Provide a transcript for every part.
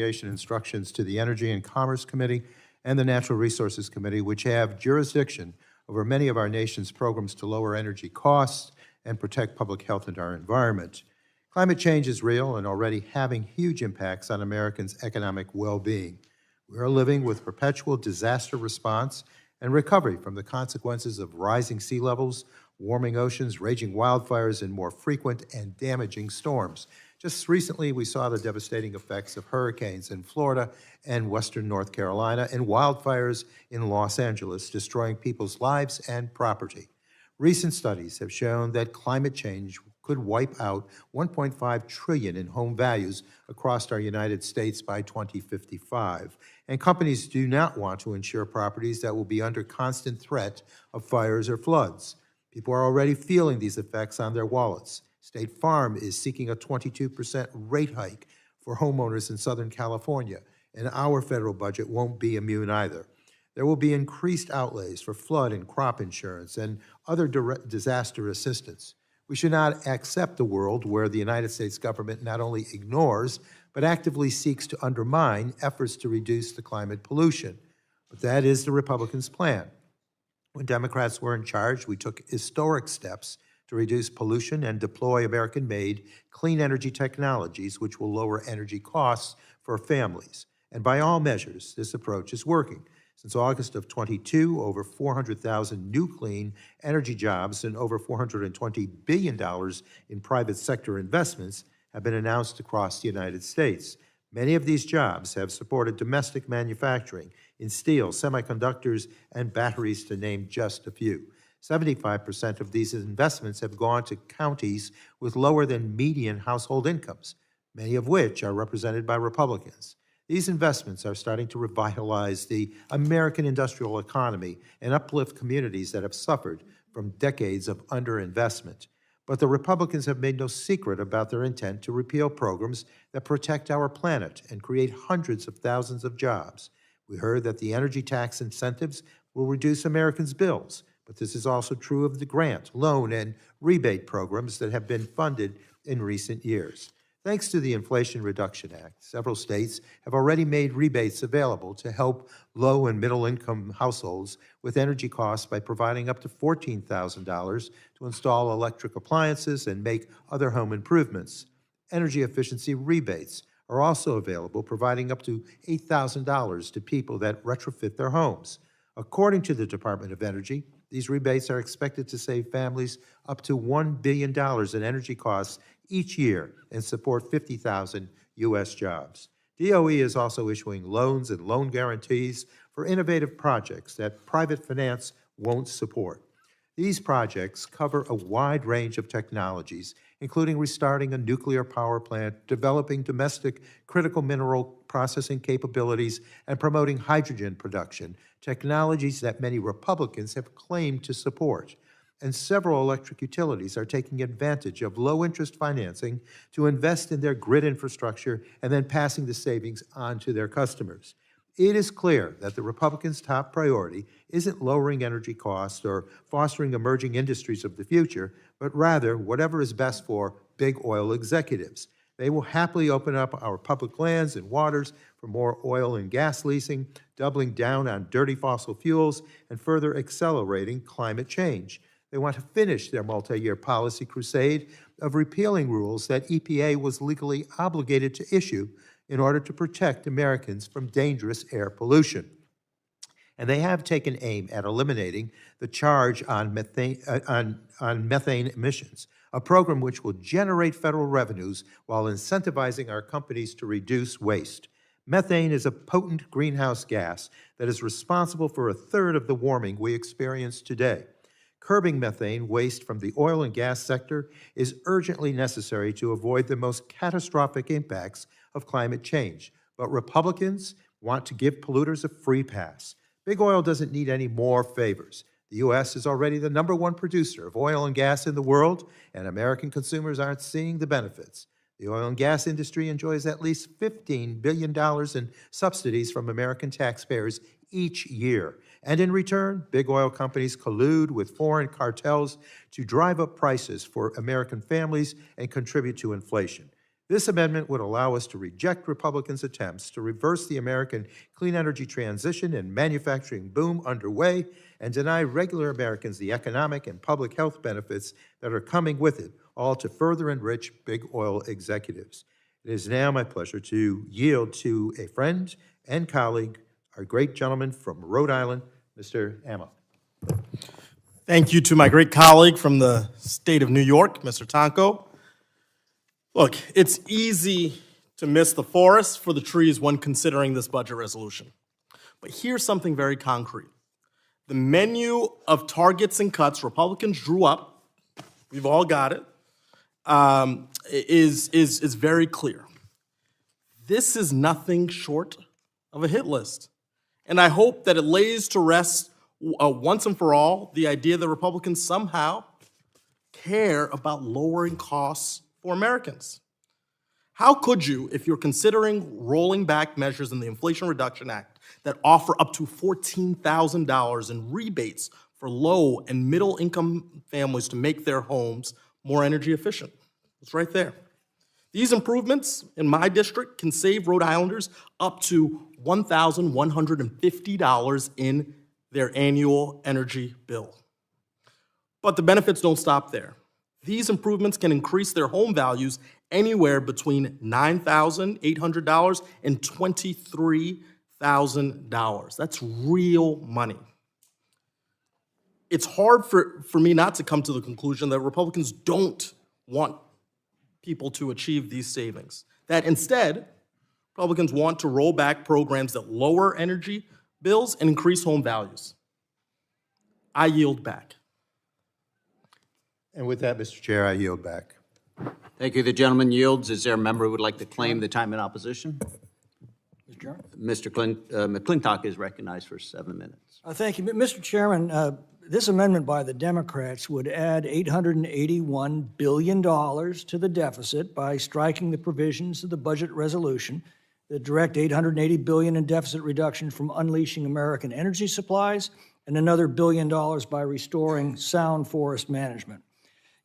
reconciliation instructions to the Energy and Commerce Committee and the Natural Resources Committee, which have jurisdiction over many of our nation's programs to lower energy costs and protect public health and our environment. Climate change is real and already having huge impacts on Americans' economic well-being. We are living with perpetual disaster response and recovery from the consequences of rising sea levels, warming oceans, raging wildfires, and more frequent and damaging storms. Just recently, we saw the devastating effects of hurricanes in Florida and western North Carolina and wildfires in Los Angeles, destroying people's lives and property. Recent studies have shown that climate change could wipe out $1.5 trillion in home values across our United States by 2055. And companies do not want to insure properties that will be under constant threat of fires or floods. People are already feeling these effects on their wallets. State Farm is seeking a 22% rate hike for homeowners in Southern California, and our federal budget won't be immune either. There will be increased outlays for flood and crop insurance and other disaster assistance. We should not accept a world where the United States government not only ignores, but actively seeks to undermine efforts to reduce the climate pollution. But that is the Republicans' plan. When Democrats were in charge, we took historic steps to reduce pollution and deploy American-made clean energy technologies which will lower energy costs for families. And by all measures, this approach is working. Since August of 22, over 400,000 new clean energy jobs and over $420 billion in private sector investments have been announced across the United States. Many of these jobs have supported domestic manufacturing in steel, semiconductors, and batteries, to name just a few. 75% of these investments have gone to counties with lower than median household incomes, many of which are represented by Republicans. These investments are starting to revitalize the American industrial economy and uplift communities that have suffered from decades of underinvestment. But the Republicans have made no secret about their intent to repeal programs that protect our planet and create hundreds of thousands of jobs. We heard that the energy tax incentives will reduce Americans' bills, but this is also true of the grant, loan, and rebate programs that have been funded in recent years. Thanks to the Inflation Reduction Act, several states have already made rebates available to help low and middle-income households with energy costs by providing up to $14,000 to install electric appliances and make other home improvements. Energy efficiency rebates are also available, providing up to $8,000 to people that retrofit their homes. According to the Department of Energy, these rebates are expected to save families up to $1 billion in energy costs each year and support 50,000 U.S. jobs. DOE is also issuing loans and loan guarantees for innovative projects that private finance won't support. These projects cover a wide range of technologies, including restarting a nuclear power plant, developing domestic critical mineral processing capabilities, and promoting hydrogen production, technologies that many Republicans have claimed to support. And several electric utilities are taking advantage of low-interest financing to invest in their grid infrastructure and then passing the savings on to their customers. It is clear that the Republicans' top priority isn't lowering energy costs or fostering emerging industries of the future, but rather whatever is best for big oil executives. They will happily open up our public lands and waters for more oil and gas leasing, doubling down on dirty fossil fuels, and further accelerating climate change. They want to finish their multi-year policy crusade of repealing rules that EPA was legally obligated to issue in order to protect Americans from dangerous air pollution. And they have taken aim at eliminating the charge on methane emissions, a program which will generate federal revenues while incentivizing our companies to reduce waste. Methane is a potent greenhouse gas that is responsible for a third of the warming we experience today. Curbing methane waste from the oil and gas sector is urgently necessary to avoid the most catastrophic impacts of climate change. But Republicans want to give polluters a free pass. Big oil doesn't need any more favors. The U.S. is already the #1 producer of oil and gas in the world, and American consumers aren't seeing the benefits. The oil and gas industry enjoys at least $15 billion in subsidies from American taxpayers each year. And in return, big oil companies collude with foreign cartels to drive up prices for American families and contribute to inflation. This amendment would allow us to reject Republicans' attempts to reverse the American clean energy transition and manufacturing boom underway and deny regular Americans the economic and public health benefits that are coming with it, all to further enrich big oil executives. It is now my pleasure to yield to a friend and colleague, our great gentleman from Rhode Island, Mr. Amma. Thank you to my great colleague from the state of New York, Mr. Tonko. Look, it's easy to miss the forest for the trees when considering this budget resolution. But here's something very concrete. The menu of targets and cuts Republicans drew up, we've all got it, is very clear. This is nothing short of a hit list. And I hope that it lays to rest once and for all the idea that Republicans somehow care about lowering costs for Americans. How could you, if you're considering rolling back measures in the Inflation Reduction Act that offer up to $14,000 in rebates for low and middle income families to make their homes more energy efficient? It's right there. These improvements in my district can save Rhode Islanders up to $1,150 in their annual energy bill. But the benefits don't stop there. These improvements can increase their home values anywhere between $9,800 and $23,000. That's real money. It's hard for me not to come to the conclusion that Republicans don't want people to achieve these savings. That instead, Republicans want to roll back programs that lower energy bills and increase home values. I yield back. And with that, Mr. Chair, I yield back. Thank you. The gentleman yields. Is there a member who would like to claim the time in opposition? Mr. Chairman? Mr. McClintock is recognized for 7 minutes. Thank you. Mr. Chairman, this amendment by the Democrats would add $881 billion to the deficit by striking the provisions of the budget resolution that direct $880 billion in deficit reduction from unleashing American energy supplies and another $1 billion by restoring sound forest management.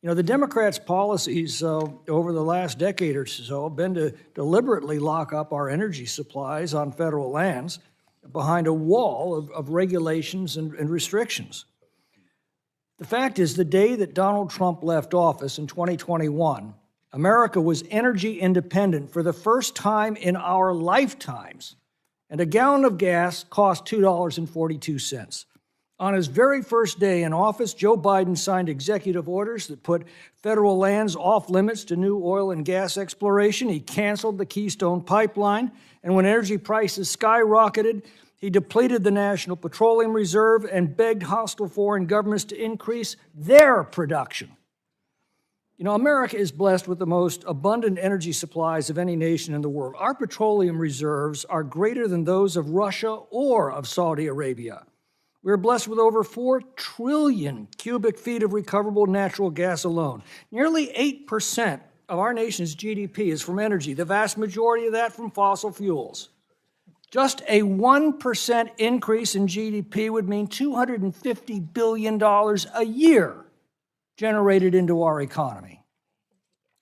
You know, the Democrats' policies over the last decade or so have been to deliberately lock up our energy supplies on federal lands behind a wall of regulations and restrictions. The fact is, the day that Donald Trump left office in 2021, America was energy independent for the first time in our lifetimes, and a gallon of gas cost $2.42. On his very first day in office, Joe Biden signed executive orders that put federal lands off limits to new oil and gas exploration. He canceled the Keystone Pipeline, and when energy prices skyrocketed, he depleted the National Petroleum Reserve and begged hostile foreign governments to increase their production. You know, America is blessed with the most abundant energy supplies of any nation in the world. Our petroleum reserves are greater than those of Russia or of Saudi Arabia. We're blessed with over 4 trillion cubic feet of recoverable natural gas alone. Nearly 8% of our nation's GDP is from energy, the vast majority of that from fossil fuels. Just a 1% increase in GDP would mean $250 billion a year generated into our economy.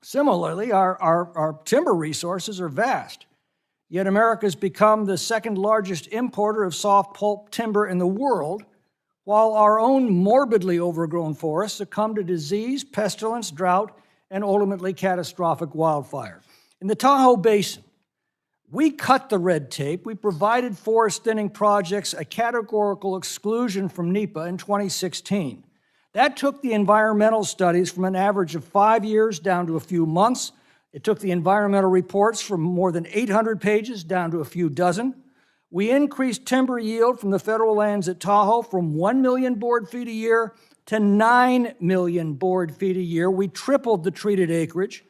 Similarly, our timber resources are vast. Yet America has become the second largest importer of soft pulp timber in the world, while our own morbidly overgrown forests succumb to disease, pestilence, drought, and ultimately catastrophic wildfire. In the Tahoe Basin, we cut the red tape. We provided forest thinning projects a categorical exclusion from NEPA in 2016. That took the environmental studies from an average of 5 years down to a few months. It took the environmental reports from more than 800 pages down to a few dozen. We increased timber yield from the federal lands at Tahoe from 1 million board feet a year to 9 million board feet a year. We tripled the treated acreage.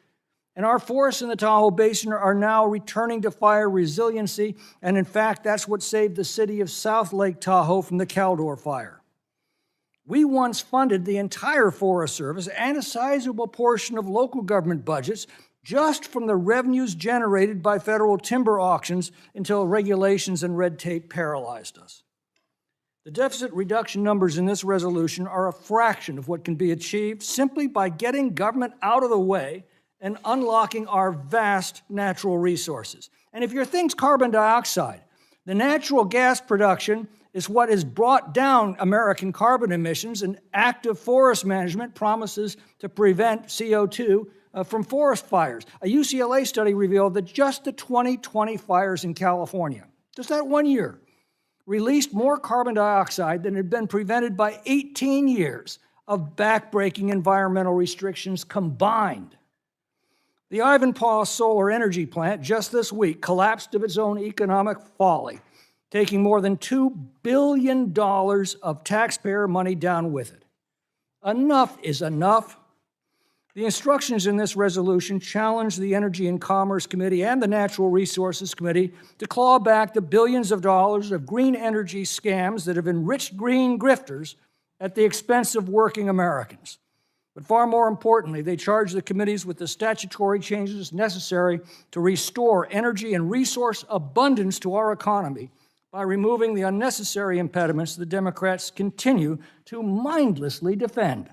And our forests in the Tahoe Basin are now returning to fire resiliency. And in fact, that's what saved the city of South Lake Tahoe from the Caldor fire. We once funded the entire Forest Service and a sizable portion of local government budgets just from the revenues generated by federal timber auctions until regulations and red tape paralyzed us. The deficit reduction numbers in this resolution are a fraction of what can be achieved simply by getting government out of the way and unlocking our vast natural resources. And if your thing's carbon dioxide, the natural gas production is what has brought down American carbon emissions, and active forest management promises to prevent CO2 from forest fires. A UCLA study revealed that just the 2020 fires in California, just that 1 year, released more carbon dioxide than had been prevented by 18 years of backbreaking environmental restrictions combined. The Ivanpah Solar Energy Plant just this week collapsed of its own economic folly, taking more than $2 billion of taxpayer money down with it. Enough is enough. The instructions in this resolution challenge the Energy and Commerce Committee and the Natural Resources Committee to claw back the billions of dollars of green energy scams that have enriched green grifters at the expense of working Americans. But far more importantly, they charge the committees with the statutory changes necessary to restore energy and resource abundance to our economy by removing the unnecessary impediments the Democrats continue to mindlessly defend.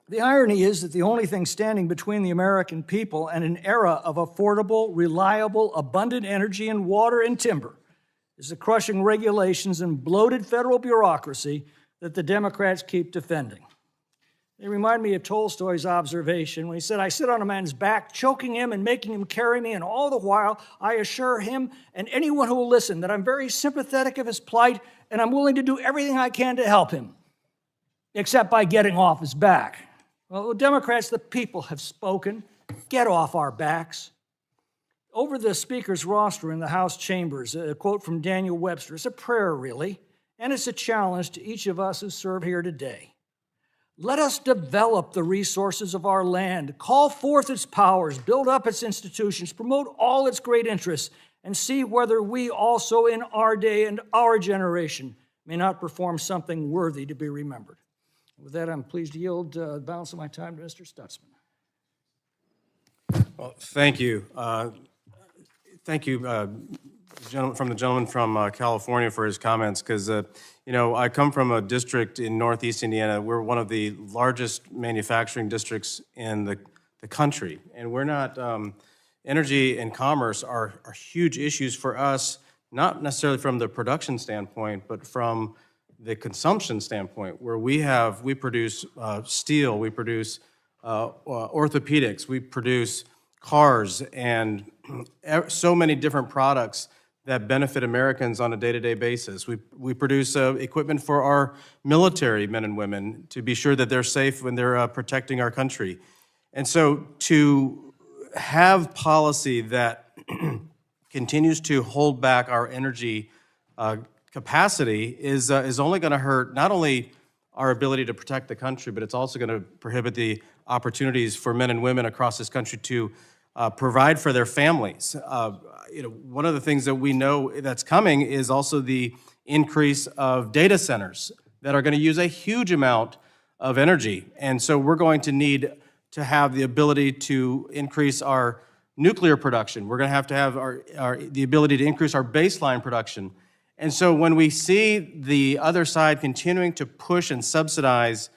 The irony is that the only thing standing between the American people and an era of affordable, reliable, abundant energy and water and timber is the crushing regulations and bloated federal bureaucracy that the Democrats keep defending. They remind me of Tolstoy's observation when he said, "I sit on a man's back, choking him and making him carry me, and all the while I assure him and anyone who will listen that I'm very sympathetic of his plight and I'm willing to do everything I can to help him, except by getting off his back." Well, the Democrats, the people have spoken. Get off our backs. Over the Speaker's roster in the House chambers, a quote from Daniel Webster. It's a prayer, really, and it's a challenge to each of us who serve here today. Let us develop the resources of our land, call forth its powers, build up its institutions, promote all its great interests, and see whether we also in our day and our generation may not perform something worthy to be remembered. With that, I'm pleased to yield the balance of my time to Mr. Stutzman. Well, thank you. Thank you, the gentleman from California for his comments, because, I come from a district in Northeast Indiana. We're one of the largest manufacturing districts in the country, and we're not, energy and commerce are huge issues for us, not necessarily from the production standpoint, but from the consumption standpoint, where we produce steel, we produce orthopedics, we produce cars, and so many different products that benefit Americans on a day-to-day basis. We produce equipment for our military men and women to be sure that they're safe when they're protecting our country. And so to have policy that continues to hold back our energy capacity is only going to hurt not only our ability to protect the country, but it's also going to prohibit the opportunities for men and women across this country to provide for their families. One of the things that we know that's coming is also the increase of data centers that are going to use a huge amount of energy. And so we're going to need to have the ability to increase our nuclear production. We're going to have the ability to increase our baseline production. And so when we see the other side continuing to push and subsidize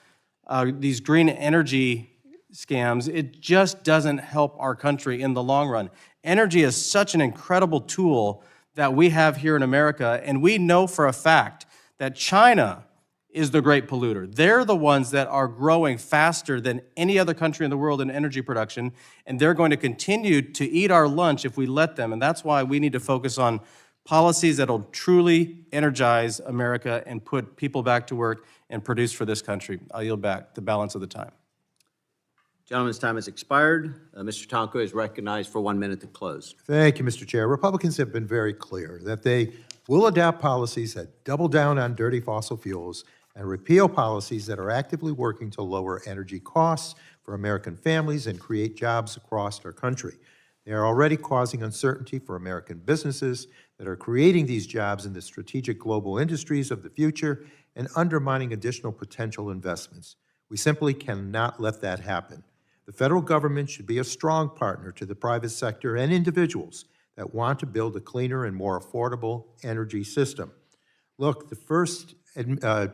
these green energy scams, it just doesn't help our country in the long run. Energy is such an incredible tool that we have here in America, and we know for a fact that China is the great polluter. They're the ones that are growing faster than any other country in the world in energy production, and they're going to continue to eat our lunch if we let them, and that's why we need to focus on policies that will truly energize America and put people back to work and produce for this country. I'll yield back the balance of the time. Gentleman's time has expired. Mr. Tonko is recognized for 1 minute to close. Thank you, Mr. Chair. Republicans have been very clear that they will adopt policies that double down on dirty fossil fuels and repeal policies that are actively working to lower energy costs for American families and create jobs across our country. They are already causing uncertainty for American businesses that are creating these jobs in the strategic global industries of the future and undermining additional potential investments. We simply cannot let that happen. The federal government should be a strong partner to the private sector and individuals that want to build a cleaner and more affordable energy system. Look, the first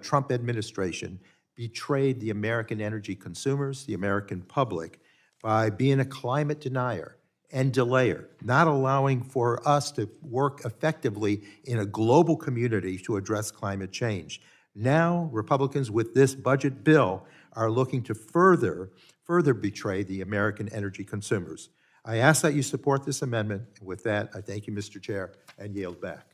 Trump administration betrayed the American energy consumers, the American public, by being a climate denier and delayer, not allowing for us to work effectively in a global community to address climate change. Now, Republicans with this budget bill are looking to further betray the American energy consumers. I ask that you support this amendment. With that, I thank you, Mr. Chair, and yield back.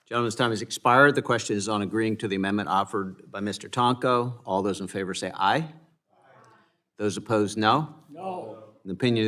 Gentleman's time has expired. The question is on agreeing to the amendment offered by Mr. Tonko. All those in favor say aye. Those opposed, no. No. The opinion